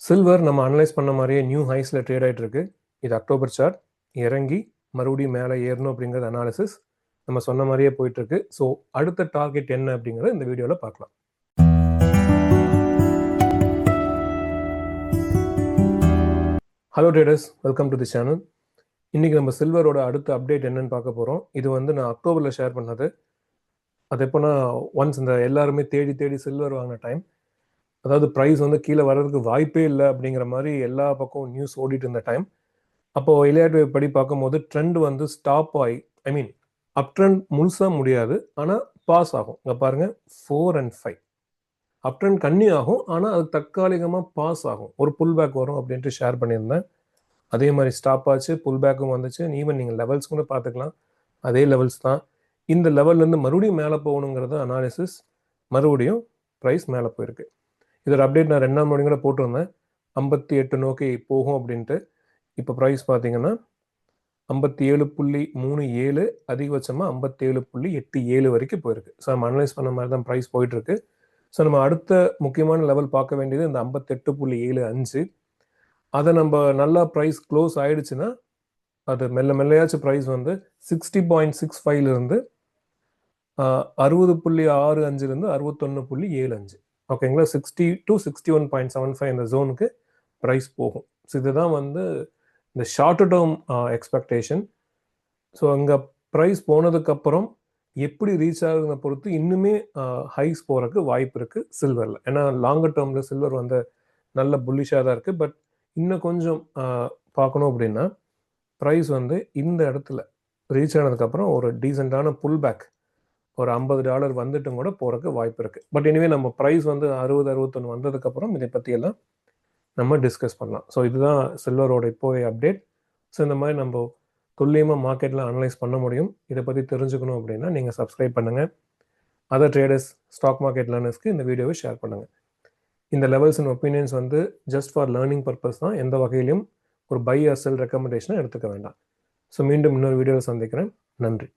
Silver நம்ம analyse பண்ண மாதிரியே நியூ ஹைஸில் ட்ரேட் ஆகிட்டு இருக்கு. இது அக்டோபர் சார்ட். இறங்கி மறுபடியும் மேலே ஏறணும் அப்படிங்கிறது அனாலிசிஸ் நம்ம சொன்ன மாதிரியே போயிட்டு இருக்கு. ஸோ அடுத்த டார்கெட் என்ன அப்படிங்கிறத இந்த வீடியோவில் பார்க்கலாம். Hello traders, welcome to the channel. இன்னைக்கு நம்ம சில்வரோட அடுத்த அப்டேட் என்னன்னு பார்க்க போகிறோம். இது நான் அக்டோபரில் ஷேர் பண்ணது. அது எப்போனா ஒன்ஸ் இந்த எல்லாருமே தேடி தேடி சில்வர் வாங்கின டைம், அதாவது ப்ரைஸ் கீழே வர்றதுக்கு வாய்ப்பே இல்லை அப்படிங்கிற மாதிரி எல்லா பக்கம் நியூஸ் ஓடிட்டு இருந்த டைம். அப்போது எலியாட் வேவ் படி பார்க்கும்போது ட்ரெண்ட் ஸ்டாப் ஆகி, அப் ட்ரெண்ட் முழுசாக முடியாது, ஆனால் பாஸ் ஆகும். இங்கே பாருங்கள், 4 and 5 அப் ட்ரெண்ட் கன்னியூ ஆகும், ஆனால் அது தற்காலிகமாக பாஸ் ஆகும். ஒரு புல் பேக் வரும் அப்படின்ட்டு ஷேர் பண்ணியிருந்தேன். அதே மாதிரி ஸ்டாப் ஆச்சு, புல் பேக்கும் வந்துச்சு. ஈவன் நீங்கள் லெவல்ஸ் கூட பார்த்துக்கலாம், அதே லெவல்ஸ் தான். இந்த லெவல்லேருந்து மறுபடியும் மேலே போகணுங்கிறது அனாலிசிஸ். மறுபடியும் ப்ரைஸ் மேலே போயிருக்கு. இதோட அப்டேட் நான் 2ஆம் மணி கூட போட்டிருந்தேன், 58 நோக்கி போகும் அப்படின்ட்டு. இப்போ ப்ரைஸ் பார்த்தீங்கன்னா 57.37, அதிகபட்சமாக 57.87 வரைக்கும் போயிருக்கு. ஸோ நம்ம அனலைஸ் பண்ண மாதிரி தான் ப்ரைஸ் போயிட்டுருக்கு. ஸோ நம்ம அடுத்த முக்கியமான லெவல் பார்க்க வேண்டியது இந்த 58.75. அதை நம்ம நல்லா ப்ரைஸ் க்ளோஸ் ஆகிடுச்சுன்னா அது மெல்லையாச்சும் ப்ரைஸ் 60.65 60.65 61.75, ஓகேங்களா, 60 to 61.75 இந்த ஜோனுக்கு ப்ரைஸ் போகும். ஸோ இதுதான் இந்த ஷார்ட் டேர்ம் எக்ஸ்பெக்டேஷன். ஸோ அங்கே ப்ரைஸ் போனதுக்கப்புறம் எப்படி ரீச் ஆகுதுங்க பொறுத்து இன்னுமே ஹைஸ் போகிறதுக்கு வாய்ப்பு இருக்குது சில்வரில். ஏன்னா லாங்கர் டேர்மில் சில்வர் நல்ல புல்லிஷாக தான் இருக்குது. பட் இன்னும் கொஞ்சம் பார்க்கணும் அப்படின்னா ப்ரைஸ் இந்த இடத்துல ரீச் ஆனதுக்கப்புறம் ஒரு டீசெண்டான புல் பேக், ஒரு $50 வந்துட்டும் கூட போகிறதுக்கு வாய்ப்பு இருக்குது. பட் எனிவே நம்ம ப்ரைஸ் 60-61 வந்ததுக்கப்புறம் இதை பற்றியெல்லாம் நம்ம டிஸ்கஸ் பண்ணலாம். ஸோ இதுதான் சில்வரோட இப்போதைய அப்டேட். ஸோ இந்த மாதிரி நம்ம துல்லியமாக மார்க்கெட்டில் அனலைஸ் பண்ண முடியும். இதை பற்றி தெரிஞ்சுக்கணும் அப்படின்னா நீங்கள் சப்ஸ்கிரைப் பண்ணுங்கள். அதர் ட்ரேடர்ஸ், ஸ்டாக் மார்க்கெட் லேர்னர்ஸ்க்கு இந்த வீடியோவை ஷேர் பண்ணுங்கள். இந்த levels and opinions just for learning purpose தான். எந்த வகையிலும் ஒரு பை ஆர் செல் ரெக்கமெண்டேஷனை எடுத்துக்க வேண்டாம். ஸோ மீண்டும் இன்னொரு வீடியோவில் சந்திக்கிறேன். நன்றி.